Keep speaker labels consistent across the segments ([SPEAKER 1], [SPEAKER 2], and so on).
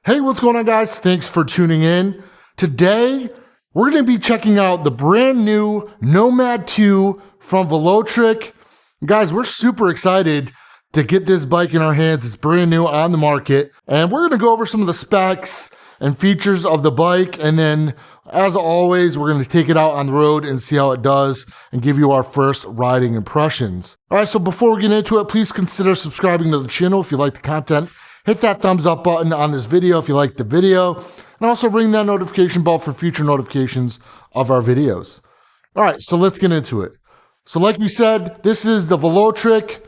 [SPEAKER 1] Hey, what's going on, guys? Thanks for tuning in. Today, we're going to be checking out the brand new Nomad 2 from Velotric. Guys, we're super excited to get this bike in our hands. It's brand new on the market, and we're going to go over some of the specs and features of the bike, and then, as always, we're going to take it out on the road and see how it does and give you our first riding impressions. All right, so before we get into it, please consider subscribing to the channel if you like the content. Hit that thumbs up button on this video if you like the video, and also ring that notification bell for future notifications of our videos. All right, so let's get into it. So like we said, this is the Velotric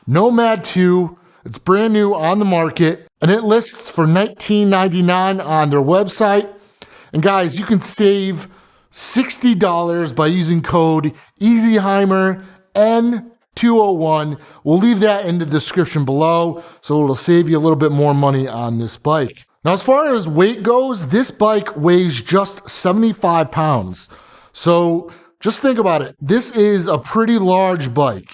[SPEAKER 1] Nomad 2. It's brand new on the market, and it lists for $19.99 on their website. And guys, you can save $60 by using code EASYHEIMER N201. We'll leave that in the description below, so it'll save you a little bit more money on this bike. Now, as far as weight goes, this bike weighs just 75 pounds. So just think about it. This is a pretty large bike.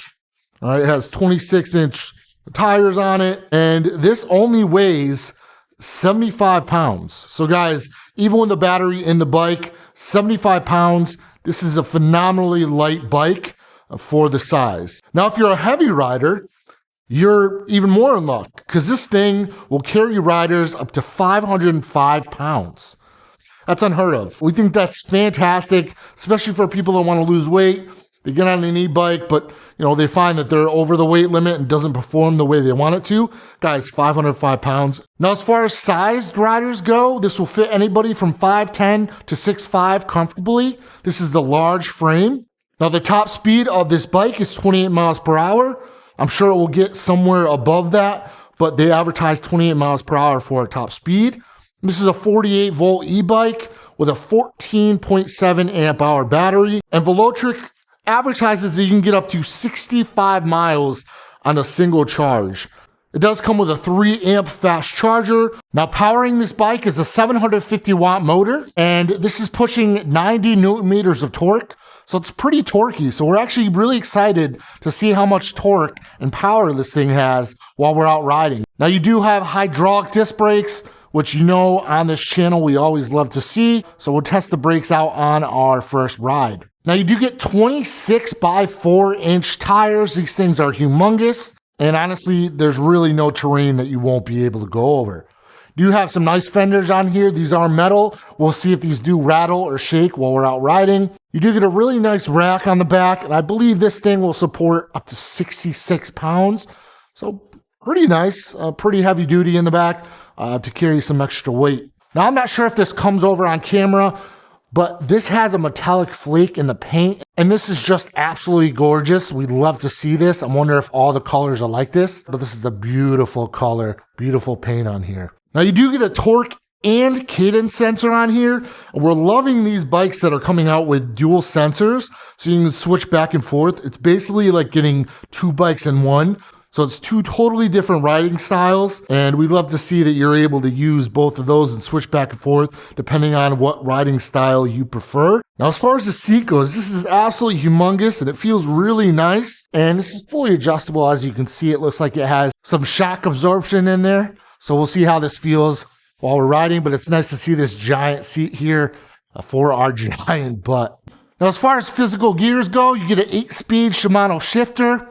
[SPEAKER 1] All right, it has 26-inch tires on it, and this only weighs 75 pounds. So guys, even with the battery in the bike, 75 pounds, this is a phenomenally light bike for the size. Now, if you're a heavy rider, you're even more in luck, because this thing will carry riders up to 505 pounds. That's unheard of. We think that's fantastic, especially for people that want to lose weight. They get on an e-bike, but they find that they're over the weight limit and doesn't perform the way they want it to. Guys, 505 pounds. Now, as far as sized riders go, this will fit anybody from 5'10 to 6'5 comfortably. This is the large frame. Now, the top speed of this bike is 28 miles per hour. I'm sure it will get somewhere above that, but they advertise 28 miles per hour for a top speed. This is a 48 volt e-bike with a 14.7 amp hour battery, and Velotric advertises that you can get up to 65 miles on a single charge. It does come with a 3 amp fast charger. Now, powering this bike is a 750 watt motor, and this is pushing 90 newton meters of torque. So it's pretty torquey. So we're actually really excited to see how much torque and power this thing has while we're out riding. Now, you do have hydraulic disc brakes, which on this channel we always love to see. So we'll test the brakes out on our first ride. Now, you do get 26 by 4-inch tires. These things are humongous. And honestly, there's really no terrain that you won't be able to go over. You do have some nice fenders on here. These are metal. We'll see if these do rattle or shake while we're out riding. You do get a really nice rack on the back, and I believe this thing will support up to 66 pounds. So pretty nice, pretty heavy duty in the back to carry some extra weight. Now, I'm not sure if this comes over on camera, but this has a metallic flake in the paint, and this is just absolutely gorgeous. We'd love to see this. I wonder if all the colors are like this, but this is a beautiful color, beautiful paint on here. Now, you do get a torque and cadence sensor on here. We're loving these bikes that are coming out with dual sensors, so you can switch back and forth. It's basically like getting two bikes in one. So it's two totally different riding styles, and we'd love to see that you're able to use both of those and switch back and forth depending on what riding style you prefer. Now, as far as the seat goes, this is absolutely humongous, and it feels really nice, and this is fully adjustable. As you can see, it looks like it has some shock absorption in there, so we'll see how this feels while we're riding, but it's nice to see this giant seat here for our giant butt. Now, as far as physical gears go, you get an 8-speed Shimano shifter.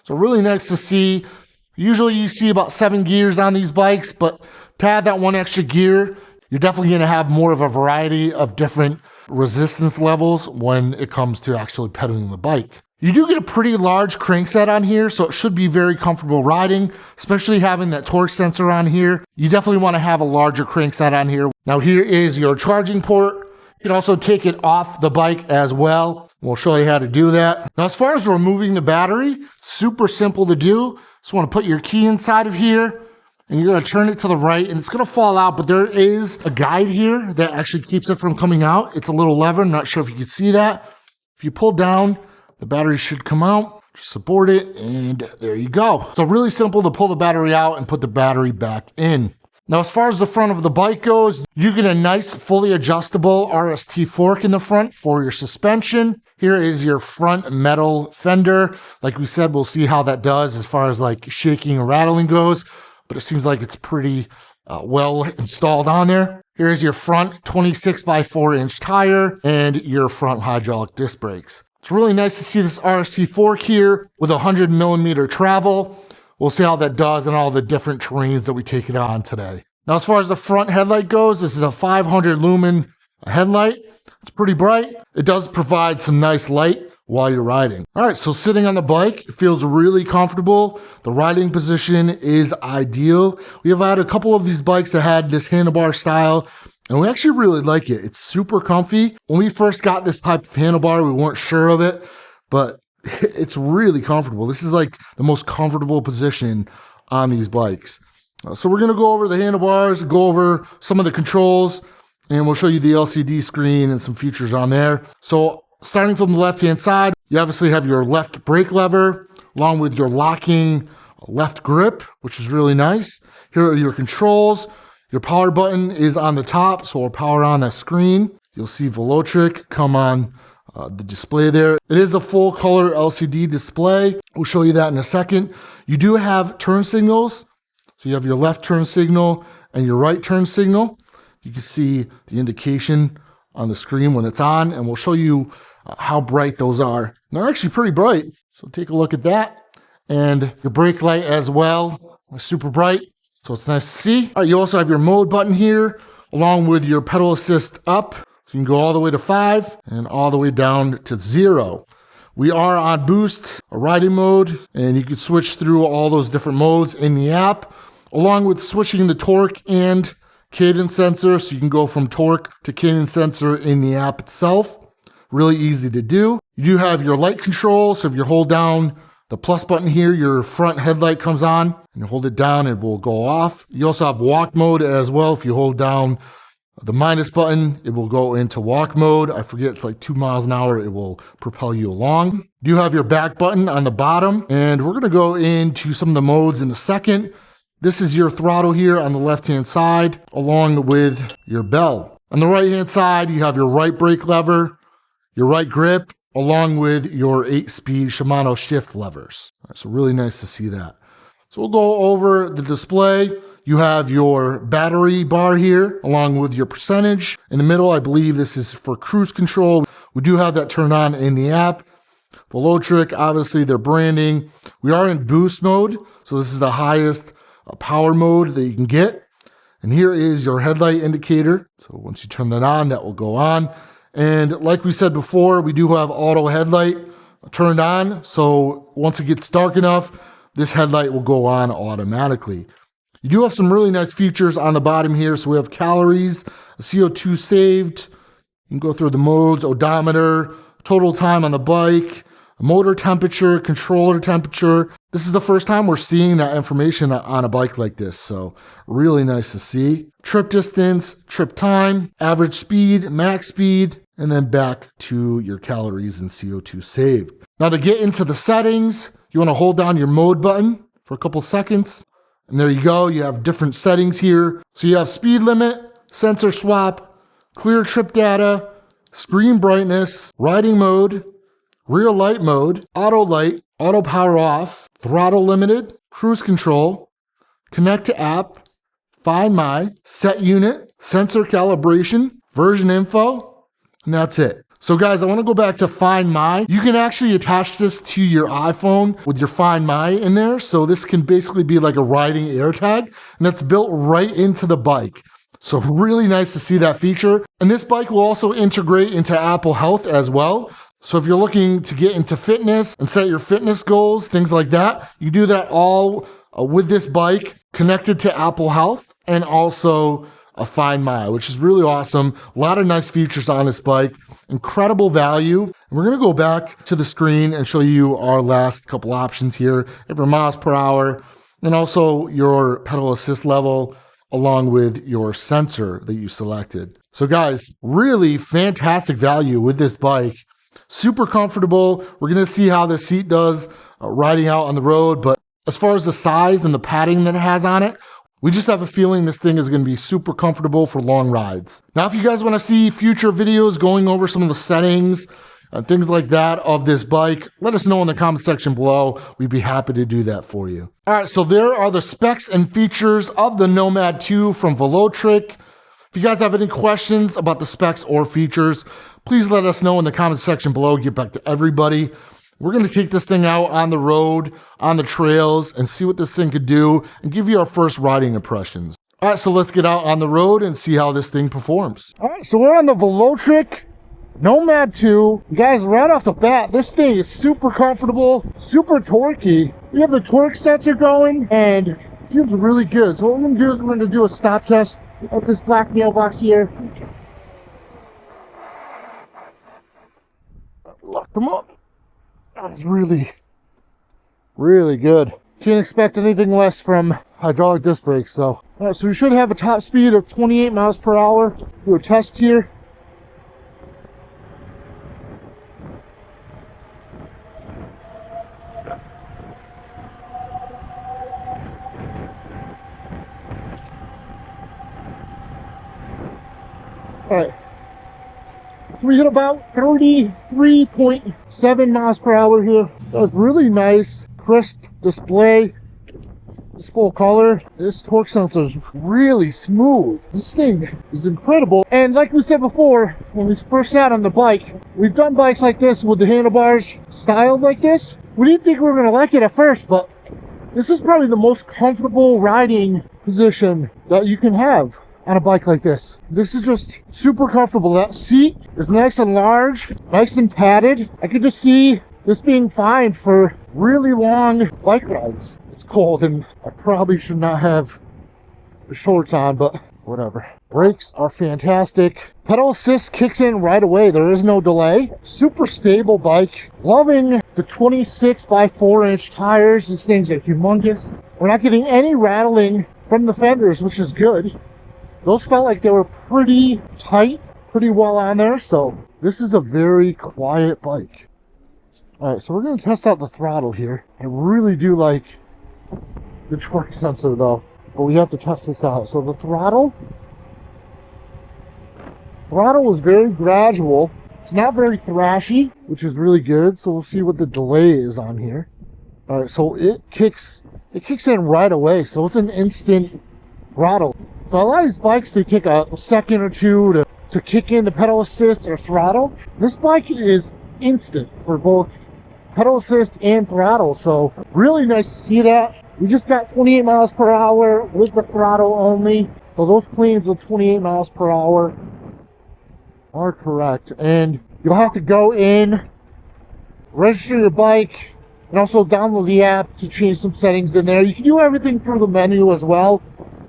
[SPEAKER 1] So really nice to see. Usually you see about 7 gears on these bikes, but to add that one extra gear, you're definitely going to have more of a variety of different resistance levels when it comes to actually pedaling the bike. You do get a pretty large crankset on here, so it should be very comfortable riding, especially having that torque sensor on here. You definitely want to have a larger crankset on here. Now, here is your charging port. You can also take it off the bike as well. We'll show you how to do that. Now, as far as removing the battery, super simple to do. Just want to put your key inside of here, and you're going to turn it to the right, and it's going to fall out, but there is a guide here that actually keeps it from coming out. It's a little lever. I'm not sure if you can see that. If you pull down, the battery should come out. Just support it, and there you go. So really simple to pull the battery out and put the battery back in. Now, as far as the front of the bike goes, you get a nice fully adjustable RST fork in the front for your suspension. Here is your front metal fender. Like we said, we'll see how that does as far as like shaking and rattling goes, but it seems like it's pretty well installed on there. Here's your front 26 by 4-inch tire and your front hydraulic disc brakes. It's really nice to see this RST fork here with 100mm travel. We'll see how that does in all the different terrains that we take it on today. Now, as far as the front headlight goes, this is a 500 lumen headlight. It's pretty bright. It does provide some nice light while you're riding. All right, so sitting on the bike, it feels really comfortable. The riding position is ideal. We have had a couple of these bikes that had this handlebar style, and we actually really like it. It's super comfy. When we first got this type of handlebar, we weren't sure of it, but it's really comfortable. This is like the most comfortable position on these bikes. So we're gonna go over the handlebars, go over some of the controls, and we'll show you the LCD screen and some features on there. So starting from the left-hand side, you obviously have your left brake lever, along with your locking left grip, which is really nice. Here are your controls. Your power button is on the top, so we'll power on that screen. You'll see Velotric come on the display there. It is a full color LCD display. We'll show you that in a second. You do have turn signals. So you have your left turn signal and your right turn signal. You can see the indication on the screen when it's on, and we'll show you how bright those are. They're actually pretty bright. So take a look at that. And your brake light as well, super bright. So it's nice to see. All right, you also have your mode button here, along with your pedal assist up. So you can go all the way to 5 and all the way down to 0. We are on boost, a riding mode, and you can switch through all those different modes in the app, along with switching the torque and cadence sensor. So you can go from torque to cadence sensor in the app itself. Really easy to do. You do have your light control. So if you hold down the plus button here, your front headlight comes on, and you hold it down, it will go off. You also have walk mode as well. If you hold down the minus button, it will go into walk mode. I forget, it's like 2 miles an hour. It will propel you along. You have your back button on the bottom, and we're gonna go into some of the modes in a second. This is your throttle here on the left-hand side, along with your bell. On the right-hand side, you have your right brake lever, your right grip, along with your 8-speed Shimano shift levers. All right, so really nice to see that. So we'll go over the display. You have your battery bar here, along with your percentage. In the middle, I believe this is for cruise control. We do have that turned on in the app. Velotric, obviously their branding. We are in boost mode, so this is the highest power mode that you can get. And here is your headlight indicator. So once you turn that on, that will go on. And like we said before, we do have auto headlight turned on. So once it gets dark enough, this headlight will go on automatically. You do have some really nice features on the bottom here. So we have calories, CO2 saved. You can go through the modes, odometer, total time on the bike, motor temperature, controller temperature. This is the first time we're seeing that information on a bike like this. So really nice to see. Trip distance, trip time, average speed, max speed, and then back to your calories and CO2 saved. Now to get into the settings, you want to hold down your mode button for a couple seconds. And there you go. You have different settings here. So you have speed limit, sensor swap, clear trip data, screen brightness, riding mode, rear light mode, auto power off, throttle limited, cruise control, connect to app, find my, set unit, sensor calibration, version info, and that's it. So guys, I want to go back to Find My. You can actually attach this to your iPhone with your Find My in there. So this can basically be like a riding AirTag, and that's built right into the bike. So really nice to see that feature. And this bike will also integrate into Apple Health as well. So if you're looking to get into fitness and set your fitness goals, things like that, you do that all with this bike connected to Apple Health and also a Find My, which is really awesome. A lot of nice features on this bike, incredible value. And we're gonna go back to the screen and show you our last couple options here, every miles per hour, and also your pedal assist level, along with your sensor that you selected. So guys, really fantastic value with this bike. Super comfortable. We're gonna see how the seat does riding out on the road, but as far as the size and the padding that it has on it, we just have a feeling this thing is going to be super comfortable for long rides. Now, if you guys want to see future videos going over some of the settings and things like that of this bike, let us know in the comment section below. We'd be happy to do that for you. All right, so there are the specs and features of the Nomad 2 from Velotric. If you guys have any questions about the specs or features, please let us know in the comment section below. Get back to everybody. We're going to take this thing out on the road, on the trails, and see what this thing could do and give you our first riding impressions. All right, so let's get out on the road and see how this thing performs. All right, so we're on the Velotric Nomad 2. You guys, right off the bat, this thing is super comfortable, super torquey. We have the torque sensor going and it feels really good. So what we're going to do is we're going to do a stop test of this black mailbox here. Lock them up. That's really, really good. Can't expect anything less from hydraulic disc brakes. So, all right, so we should have a top speed of 28 miles per hour. Do a test here. All right. So we hit about 33.7 miles per hour here. That was really nice, crisp display. It's full color. This torque sensor is really smooth. This thing is incredible. And like we said before, when we first sat on the bike, we've done bikes like this with the handlebars styled like this. We didn't think we were going to like it at first, but this is probably the most comfortable riding position that you can have on a bike like this. This is just super comfortable. That seat is nice and large, nice and padded. I could just see this being fine for really long bike rides. It's cold and I probably should not have the shorts on, but whatever. Brakes are fantastic. Pedal assist kicks in right away. There is no delay. Super stable bike. Loving the 26 by 4-inch tires. These things are humongous. We're not getting any rattling from the fenders, which is good. Those felt like they were pretty tight, pretty well on there, so this is a very quiet bike. All right, so we're going to test out the throttle here. I really do like the torque sensor though, but we have to test this out. So the throttle is very gradual. It's not very thrashy, which is really good. So we'll see what the delay is on here. All right, so it kicks in right away, so it's an instant throttle. So a lot of these bikes, they take a second or two to kick in the pedal assist or throttle. This bike is instant for both pedal assist and throttle. So really nice to see that. We just got 28 miles per hour with the throttle only. So those claims of 28 miles per hour are correct. And you'll have to go in, register your bike, and also download the app to change some settings in there. You can do everything through the menu as well.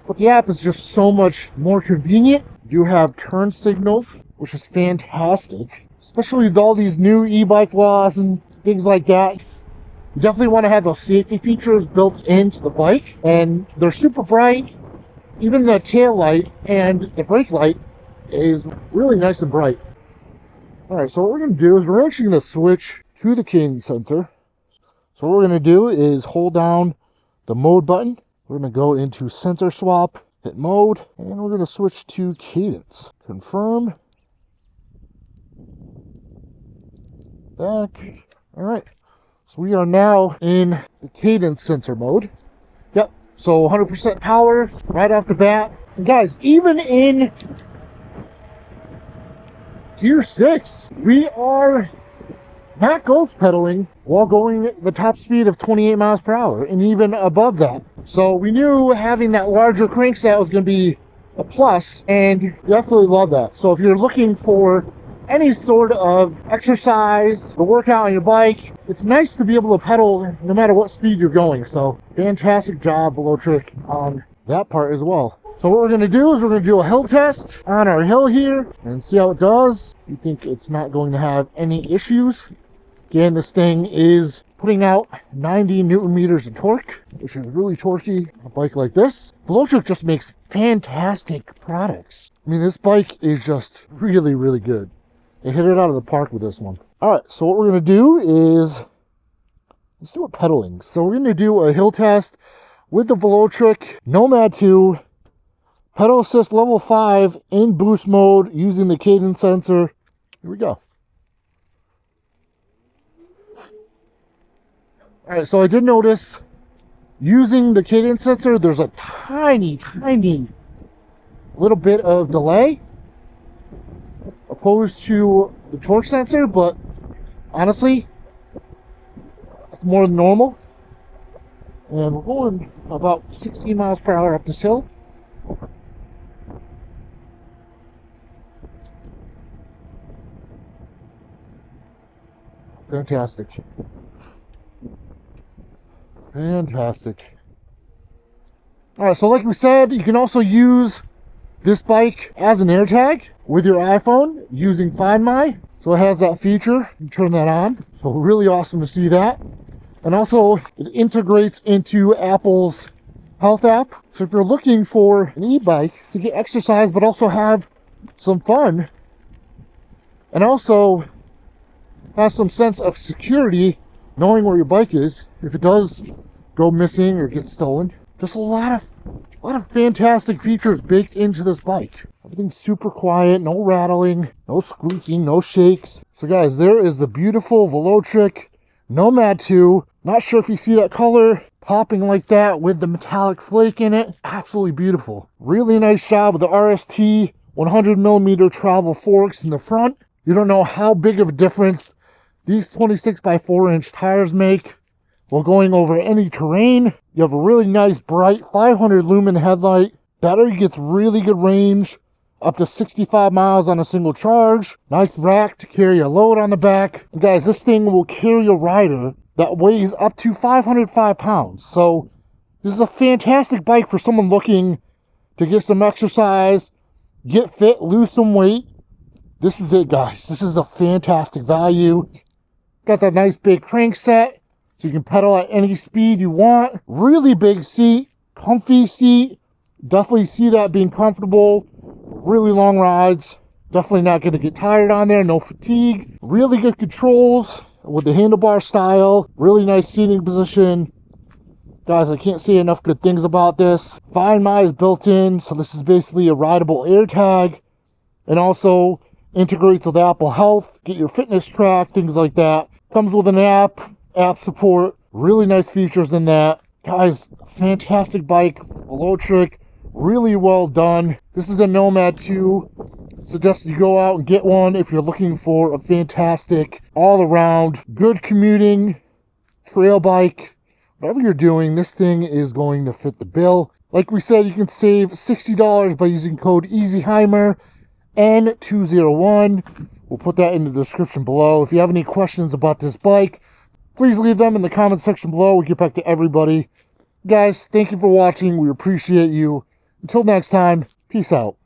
[SPEAKER 1] But the app is just so much more convenient. You have turn signals, which is fantastic, especially with all these new e-bike laws and things like that. You definitely want to have those safety features built into the bike, and they're super bright. Even the tail light and the brake light is really nice and bright. All right, so what we're going to do is we're actually going to switch to the cadence sensor. So what we're going to do is hold down the mode button. We're going to go into sensor swap, hit mode, and we're going to switch to cadence. Confirm. Back. All right. So we are now in the cadence sensor mode. Yep. So 100% power right off the bat. And guys, even in Gear 6, we are not ghost pedaling while going the top speed of 28 miles per hour and even above that. So we knew having that larger crankset was going to be a plus, and we absolutely love that. So if you're looking for any sort of exercise or workout on your bike, it's nice to be able to pedal no matter what speed you're going. So fantastic job, Velotric, on that part as well. So what we're going to do is we're going to do a hill test on our hill here and see how it does. We think it's not going to have any issues. Again, this thing is putting out 90 Newton meters of torque, which is really torquey on a bike like this. Velotric just makes fantastic products. I mean, this bike is just really, really good. They hit it out of the park with this one. All right, so what we're going to do is, let's do a pedaling. So we're going to do a hill test with the Velotric Nomad 2, pedal assist level 5 in boost mode using the cadence sensor. Here we go. All right, so I did notice using the cadence sensor, there's a tiny little bit of delay opposed to the torque sensor, but honestly, it's more than normal. And we're going about 16 miles per hour up this hill. Fantastic. Fantastic. All right, so like we said, you can also use this bike as an AirTag with your iPhone using Find My. So it has that feature. You turn that on. So really awesome to see that. And also it integrates into Apple's Health app. So if you're looking for an e-bike to get exercise but also have some fun and also have some sense of security knowing where your bike is if it does go missing or get stolen. Just a lot of fantastic features baked into this bike. Everything's super quiet, no rattling, no squeaking, no shakes. So guys, there is the beautiful Velotric Nomad 2. Not sure if you see that color popping like that with the metallic flake in it. Absolutely beautiful. Really nice job with the RST 100mm travel forks in the front. You don't know how big of a difference these 26 by 4 inch tires make while going over any terrain. You have a really nice bright 500 lumen headlight. Battery gets really good range, up to 65 miles on a single charge. Nice rack to carry a load on the back. And guys, this thing will carry a rider that weighs up to 505 pounds. So this is a fantastic bike for someone looking to get some exercise, get fit, lose some weight. This is it, guys. This is a fantastic value. Got that nice big crank set, so you can pedal at any speed you want. Really big seat, comfy seat. Definitely see that being comfortable. Really long rides. Definitely not going to get tired on there. No fatigue. Really good controls with the handlebar style. Really nice seating position. Guys, I can't say enough good things about this. Find My is built in, so this is basically a rideable AirTag. And also integrates with Apple Health. Get your fitness track, things like that. Comes with an app support. Really nice features in that. Guys, fantastic bike. Velotric. Really well done. This is the Nomad 2. Suggest you go out and get one if you're looking for a fantastic, all-around, good commuting, trail bike. Whatever you're doing, this thing is going to fit the bill. Like we said, you can save $60 by using code EASYHEIMER N201. We'll put that in the description below. If you have any questions about this bike, please leave them in the comment section below. We'll get back to everybody. Guys, thank you for watching. We appreciate you. Until next time, peace out.